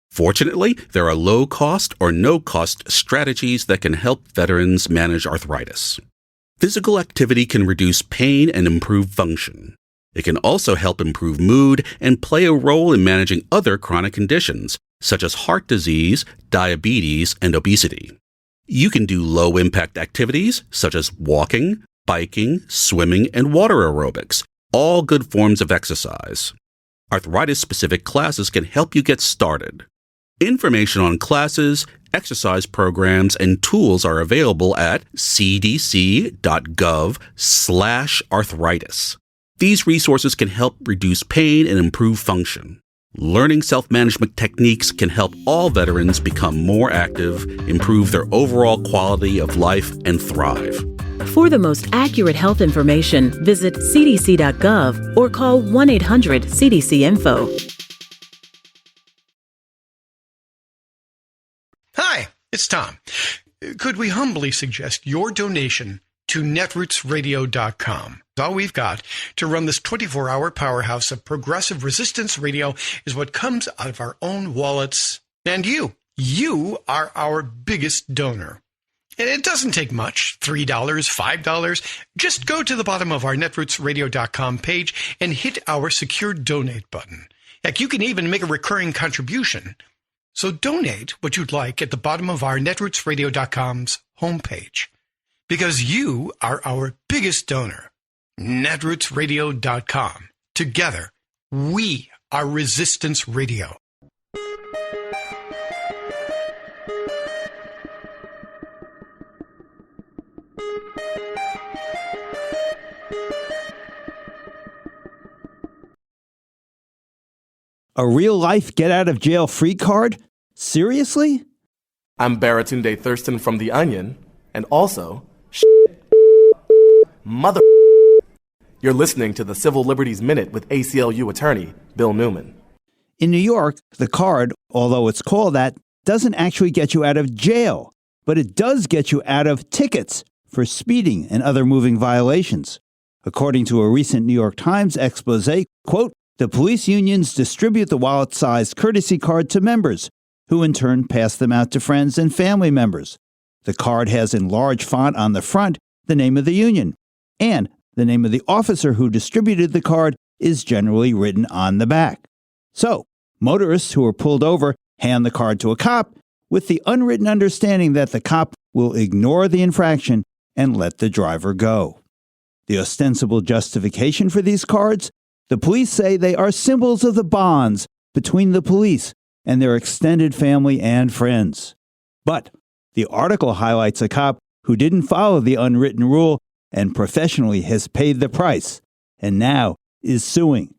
Fortunately, there are low-cost or no-cost strategies that can help veterans manage arthritis. Physical activity can reduce pain and improve function. It can also help improve mood and play a role in managing other chronic conditions, such as heart disease, diabetes, and obesity. You can do low-impact activities, such as walking, biking, swimming, and water aerobics, all good forms of exercise. Arthritis-specific classes can help you get started. Information on classes, exercise programs, and tools are available at cdc.gov/arthritis. These resources can help reduce pain and improve function. Learning self-management techniques can help all veterans become more active, improve their overall quality of life, and thrive. For the most accurate health information, visit cdc.gov or call 1-800-CDC-INFO. Hi, it's Tom. Could we humbly suggest your donation to netrootsradio.com? All we've got to run this 24-hour powerhouse of progressive resistance radio is what comes out of our own wallets. And you are our biggest donor. And it doesn't take much, $3, $5. Just go to the bottom of our netrootsradio.com page and hit our secure donate button. Heck, you can even make a recurring contribution. So donate what you'd like at the bottom of our netrootsradio.com's homepage, because you are our biggest donor. netrootsradio.com. Together, we are Resistance Radio. A real-life get-out-of-jail-free card? Seriously? I'm Baratunde Thurston from The Onion, and also, mother. You're listening to the Civil Liberties Minute with ACLU attorney Bill Newman. In New York, the card, although it's called that, doesn't actually get you out of jail, but it does get you out of tickets for speeding and other moving violations. According to a recent New York Times expose, quote, the police unions distribute the wallet-sized courtesy card to members, who in turn pass them out to friends and family members. The card has in large font on the front the name of the union, and the name of the officer who distributed the card is generally written on the back. So, motorists who are pulled over hand the card to a cop with the unwritten understanding that the cop will ignore the infraction and let the driver go. The ostensible justification for these cards? The police say they are symbols of the bonds between the police and their extended family and friends. But the article highlights a cop who didn't follow the unwritten rule and professionally has paid the price and now is suing.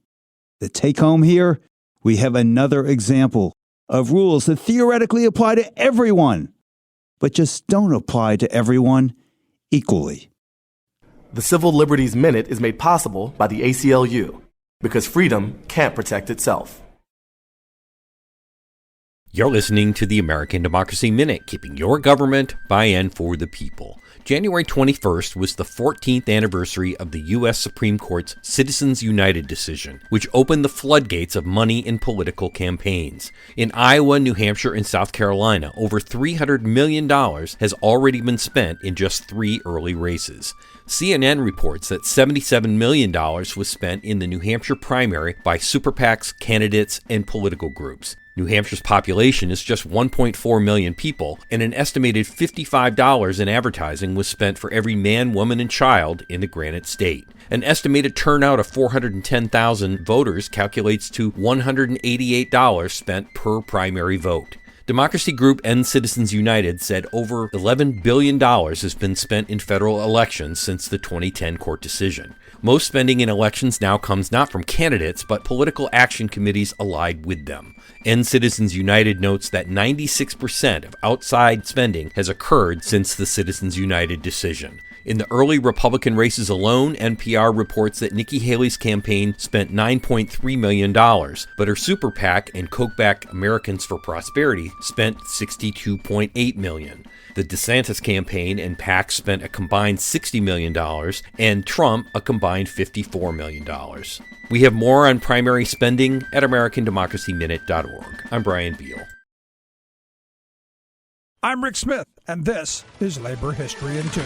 The take-home here? We have another example of rules that theoretically apply to everyone, but just don't apply to everyone equally. The Civil Liberties Minute is made possible by the ACLU, because freedom can't protect itself. You're listening to the American Democracy Minute, keeping your government by and for the people. January 21st was the 14th anniversary of the U.S. Supreme Court's Citizens United decision, which opened the floodgates of money in political campaigns. In Iowa, New Hampshire, and South Carolina, over $300 million has already been spent in just 3 early races. CNN reports that $77 million was spent in the New Hampshire primary by super PACs, candidates, and political groups. New Hampshire's population is just 1.4 million people, and an estimated $55 in advertising was spent for every man, woman, and child in the Granite State. An estimated turnout of 410,000 voters calculates to $188 spent per primary vote. Democracy group End Citizens United said over $11 billion has been spent in federal elections since the 2010 court decision. Most spending in elections now comes not from candidates, but political action committees allied with them. End Citizens United notes that 96% of outside spending has occurred since the Citizens United decision. In the early Republican races alone, NPR reports that Nikki Haley's campaign spent $9.3 million, but her super PAC and Cookbook Americans for Prosperity spent $62.8 million. The DeSantis campaign and PAC spent a combined $60 million, and Trump a combined $54 million. We have more on primary spending at AmericanDemocracyMinute.org. I'm Brian Beal. I'm Rick Smith, and this is Labor History in 2.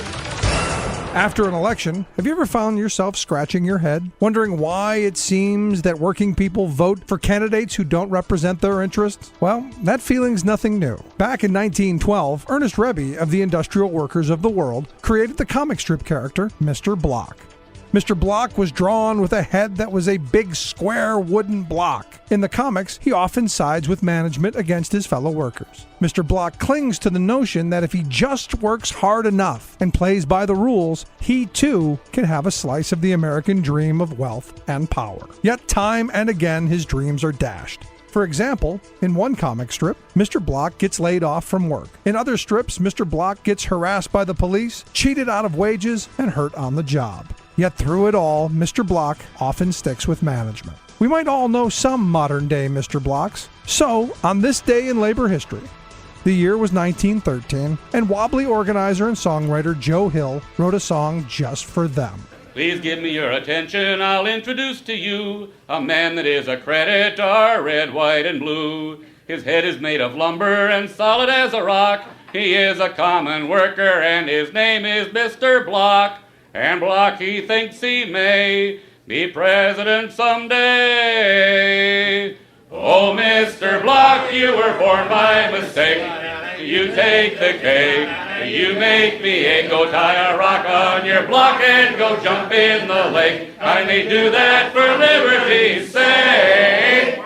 After an election, have you ever found yourself scratching your head, wondering why it seems that working people vote for candidates who don't represent their interests? Well, that feeling's nothing new. Back in 1912, Ernest Rebbe of the Industrial Workers of the World created the comic strip character Mr. Block. Mr. Block was drawn with a head that was a big square wooden block. In the comics, he often sides with management against his fellow workers. Mr. Block clings to the notion that if he just works hard enough and plays by the rules, he too can have a slice of the American dream of wealth and power. Yet time and again his dreams are dashed. For example, in one comic strip, Mr. Block gets laid off from work. In other strips, Mr. Block gets harassed by the police, cheated out of wages, and hurt on the job. Yet through it all, Mr. Block often sticks with management. We might all know some modern-day Mr. Blocks. So, on this day in labor history, the year was 1913, and wobbly organizer and songwriter Joe Hill wrote a song just for them. Please give me your attention, I'll introduce to you a man that is a creditor, red, white, and blue. His head is made of lumber and solid as a rock. He is a common worker and his name is Mr. Block. And Block he thinks he may be president someday. Oh, Mr. Block, you were born by mistake. You take the cake, you make me ache. Go tie a rock on your block and go jump in the lake. I may do that for liberty's sake.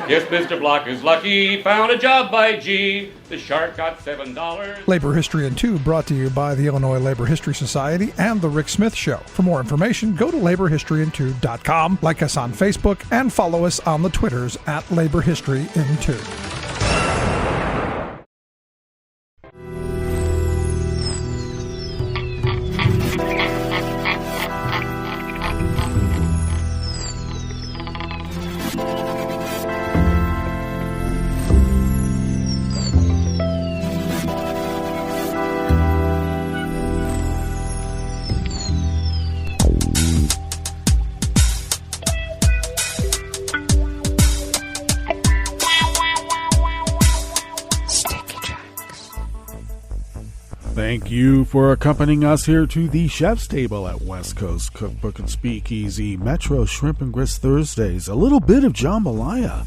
Yes, Mr. Block is lucky, found a job by G. The shark got $7. Labor History in 2 brought to you by the Illinois Labor History Society and The Rick Smith Show. For more information, go to laborhistoryin2.com, like us on Facebook, and follow us on the Twitters at Labor History in 2. Thank you for accompanying us here to the Chef's Table at West Coast Cookbook and Speakeasy, Metro Shrimp and Grits Thursdays. A little bit of jambalaya,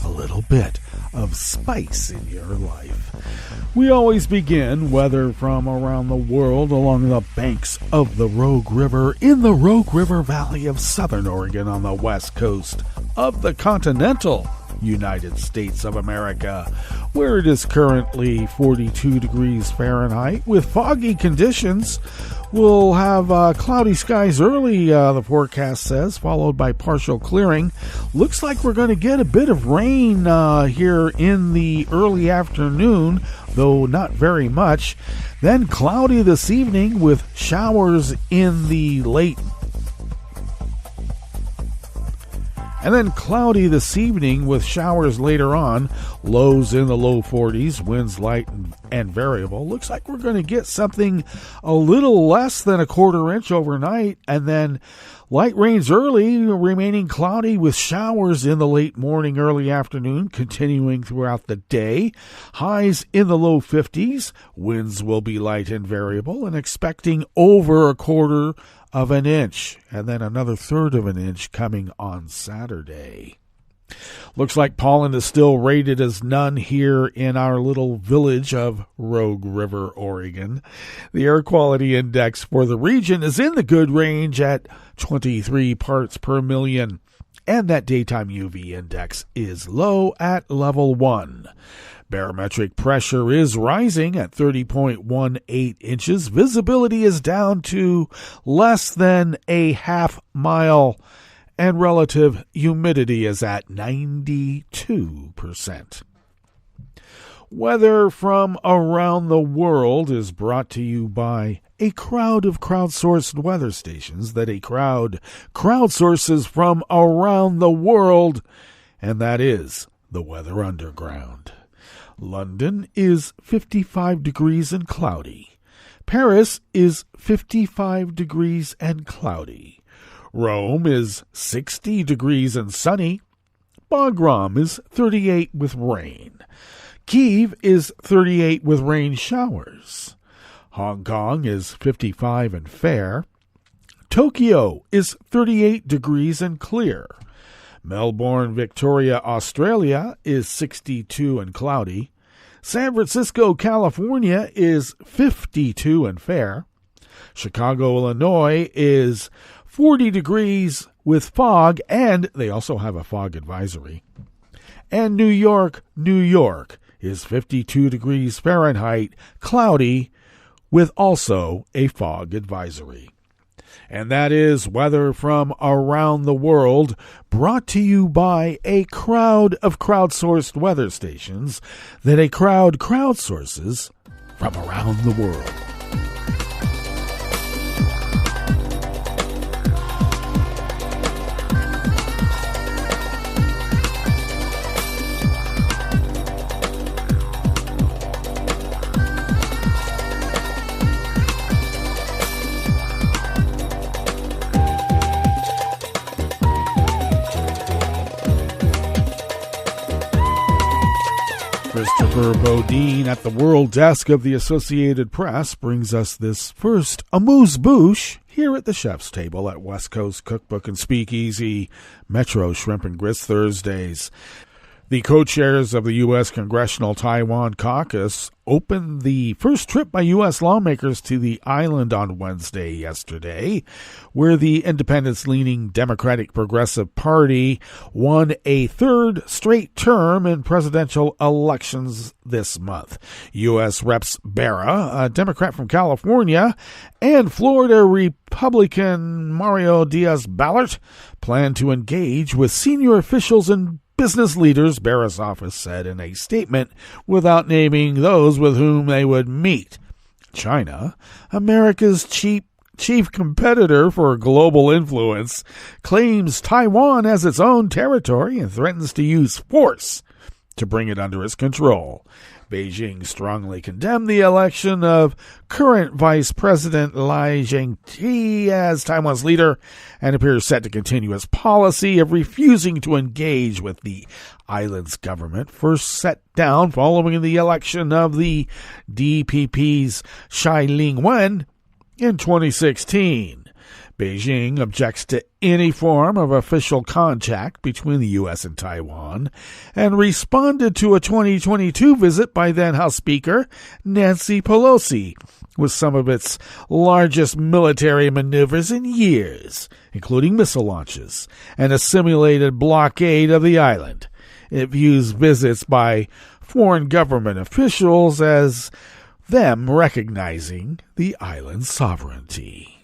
a little bit of spice in your life. We always begin, whether from around the world, along the banks of the Rogue River, in the Rogue River Valley of Southern Oregon on the west coast of the continental United States of America, where it is currently 42 degrees Fahrenheit with foggy conditions. We'll have cloudy skies early, the forecast says, followed by partial clearing. Looks like we're going to get a bit of rain here in the early afternoon, though not very much. Then cloudy this evening with showers in the late. And then cloudy this evening with showers later on, lows in the low 40s, winds light and variable. Looks like we're going to get something a little less than a quarter inch overnight, and then light rains early, remaining cloudy with showers in the late morning, early afternoon, continuing throughout the day. Highs in the low 50s, winds will be light and variable, and expecting over a quarter of an inch, and then another third of an inch coming on Saturday. Looks like pollen is still rated as none here in our little village of Rogue River, Oregon. The air quality index for the region is in the good range at 23 parts per million, and that daytime UV index is low at level 1. Barometric pressure is rising at 30.18 inches. Visibility is down to less than a half mile, and relative humidity is at 92%. Weather from around the world is brought to you by a crowd of crowdsourced weather stations that a crowd crowdsources from around the world, and that is the Weather Underground. London is 55 degrees and cloudy. Paris is 55 degrees and cloudy. Rome is 60 degrees and sunny. Bagram is 38 with rain. Kyiv is 38 with rain showers. Hong Kong is 55 and fair. Tokyo is 38 degrees and clear. Melbourne, Victoria, Australia is 62 and cloudy. San Francisco, California is 52 and fair. Chicago, Illinois is 40 degrees with fog, and they also have a fog advisory. And New York, New York is 52 degrees Fahrenheit, cloudy, with also a fog advisory. And that is weather from around the world, brought to you by a crowd of crowdsourced weather stations that a crowd crowdsources from around the world. Christopher Bodine at the World Desk of the Associated Press brings us this first amuse-bouche here at the chef's table at West Coast Cookbook and Speakeasy, Metro Shrimp and Grits Thursdays. The co-chairs of the U.S. Congressional Taiwan Caucus opened the first trip by U.S. lawmakers to the island on Wednesday yesterday, where the independence-leaning Democratic Progressive Party won a third straight term in presidential elections this month. U.S. Reps Barra, a Democrat from California, and Florida Republican Mario Diaz-Balart plan to engage with senior officials and business leaders, Barra's office said in a statement, without naming those with whom they would meet. China, America's chief competitor for global influence, claims Taiwan as its own territory and threatens to use force to bring it under its control. Beijing strongly condemned the election of current Vice President Lai Ching-te as Taiwan's leader and appears set to continue its policy of refusing to engage with the island's government, first set down following the election of the DPP's Tsai Ing-wen in 2016. Beijing objects to any form of official contact between the U.S. and Taiwan and responded to a 2022 visit by then-House Speaker Nancy Pelosi with some of its largest military maneuvers in years, including missile launches and a simulated blockade of the island. It views visits by foreign government officials as them recognizing the island's sovereignty.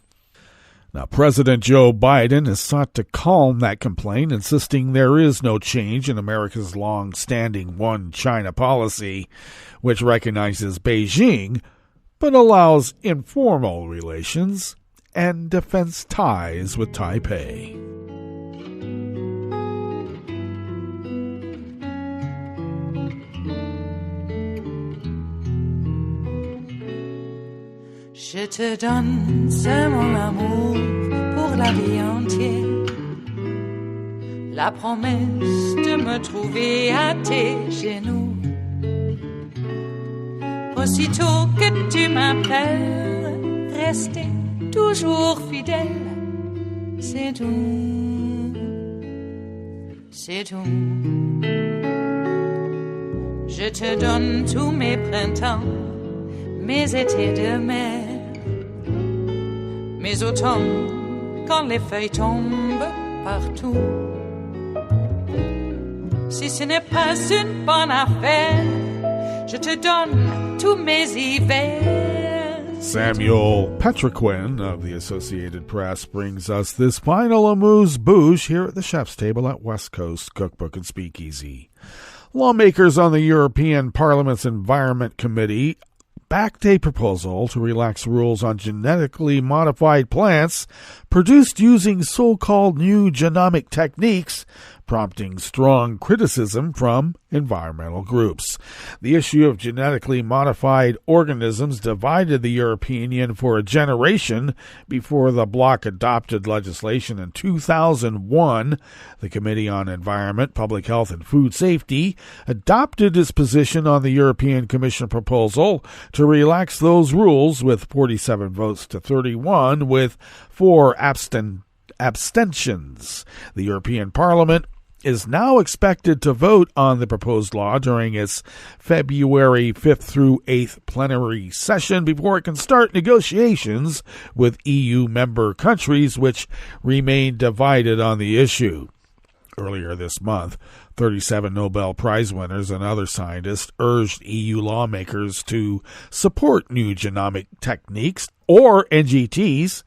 Now, President Joe Biden has sought to calm that complaint, insisting there is no change in America's long-standing one China policy, which recognizes Beijing but allows informal relations and defense ties with Taipei. Je te donne c'est mon amour pour la vie entière, la promesse de me trouver à tes genoux. Aussitôt que tu m'appelles, rester toujours fidèle, c'est tout, c'est tout. Je te donne tous mes printemps, mes étés de mer, mes automnes quand les feuilles tombent partout. Si ce n'est pas une bonne affaire, je te donne tous mes hivers. Samuel Petroquin of the Associated Press brings us this final amuse-bouche here at the chef's table at West Coast Cookbook and Speakeasy. Lawmakers on the European Parliament's Environment Committee backed a proposal to relax rules on genetically modified plants produced using so-called new genomic techniques, prompting strong criticism from environmental groups. The issue of genetically modified organisms divided the European Union for a generation before the bloc adopted legislation in 2001. The Committee on Environment, Public Health and Food Safety adopted its position on the European Commission proposal to relax those rules with 47 votes to 31 with 4 abstentions. The European Parliament is now expected to vote on the proposed law during its February 5th through 8th plenary session before it can start negotiations with EU member countries, which remain divided on the issue. Earlier this month, 37 Nobel Prize winners and other scientists urged EU lawmakers to support new genomic techniques, or NGTs,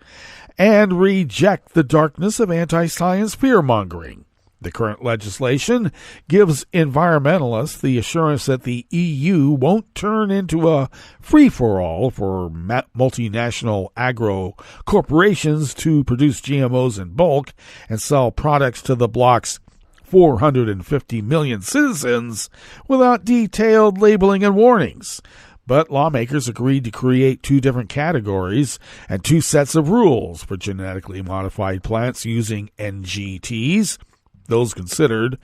and reject the darkness of anti-science fear-mongering. The current legislation gives environmentalists the assurance that the EU won't turn into a free-for-all for multinational agro corporations to produce GMOs in bulk and sell products to the bloc's 450 million citizens without detailed labeling and warnings. But lawmakers agreed to create 2 different categories and 2 sets of rules for genetically modified plants using NGTs. Those considered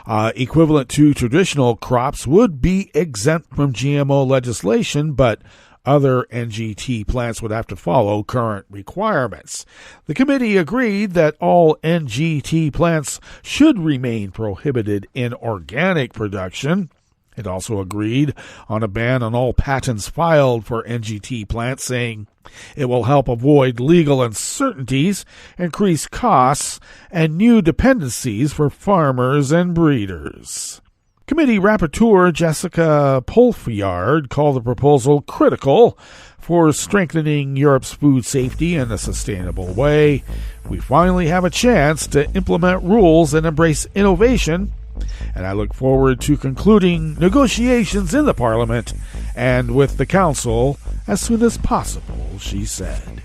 equivalent to traditional crops would be exempt from GMO legislation, but Other NGT plants would have to follow current requirements. The committee agreed that all NGT plants should remain prohibited in organic production. It also agreed on a ban on all patents filed for NGT plants, saying it will help avoid legal uncertainties, increase costs, and new dependencies for farmers and breeders. Committee Rapporteur Jessica Polfiard called the proposal critical for strengthening Europe's food safety in a sustainable way. We finally have a chance to implement rules and embrace innovation, and I look forward to concluding negotiations in the Parliament and with the Council as soon as possible, she said.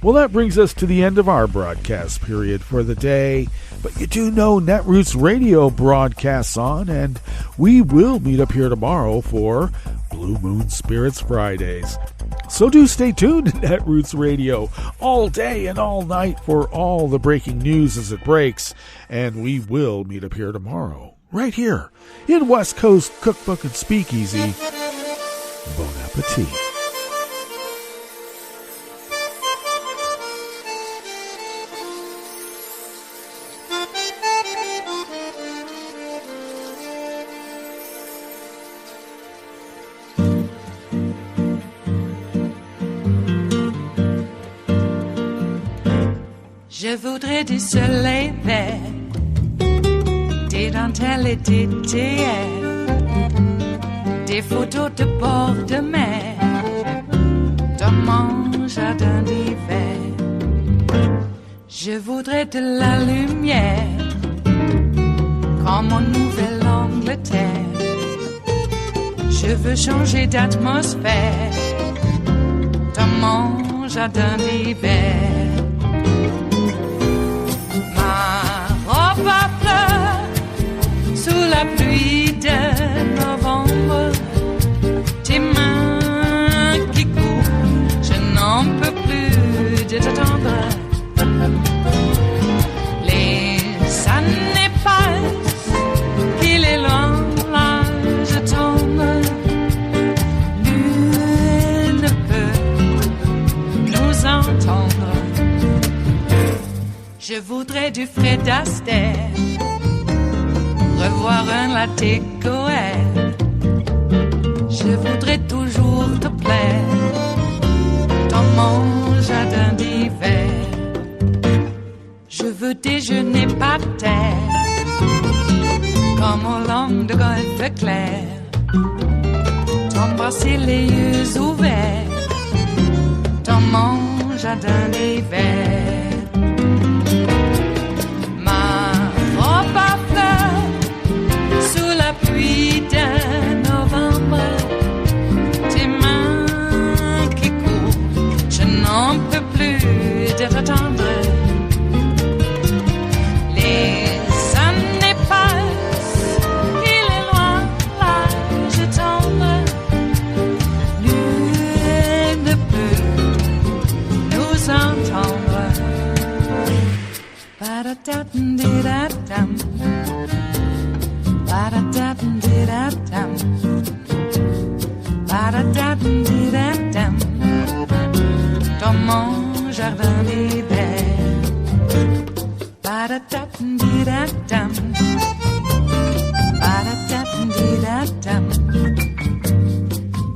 Well, that brings us to the end of our broadcast period for the day. But you do know Netroots Radio broadcasts on, and we will meet up here tomorrow for Blue Moon Spirits Fridays. So do stay tuned to Netroots Radio all day and all night for all the breaking news as it breaks. And we will meet up here tomorrow, right here in West Coast Cookbook and Speakeasy. Bon appetit. Je voudrais du soleil vert, des dentelles et des théières, des photos de bord de mer, dans mon jardin d'hiver. Je voudrais de la lumière, comme en Nouvelle-Angleterre. Je veux changer d'atmosphère, dans mon jardin d'hiver. À fleurs sous la pluie de novembre, tes mains qui courent, je n'en peux plus de t'attendre. Les années passent, qu'il est loin, là je tombe. Nul ne peut nous entendre. Je voudrais du Fred Astaire, revoir un latte Goël. Je voudrais toujours te plaire dans mon jardin d'hiver. Je veux déjeuner par terre, comme au long de golfe clair, t'embrasser les yeux ouverts dans mon jardin d'hiver. Pluie de novembre, tes mains qui courent, je n'en peux plus de t'attendre. Les années passent, il est loin, là je tombe. Nul ne peut nous entendre. Ba-da-da-dum-di-da-dum. Ba-da-da-dum-di-da-dum. Ba-da-da-dum-di-da-dum. Dans mon jardin d'hiver. Ba-da-da-dum-di-da-dum. Ba-da-da-dum-di-da-dum.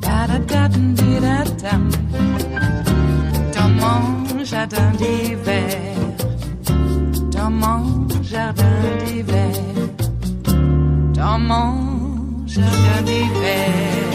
Ba-da-da-dum-di-da-dum. Dans mon jardin d'hiver. Dans mon jardin d'hiver. Dans mon jardin d'hiver.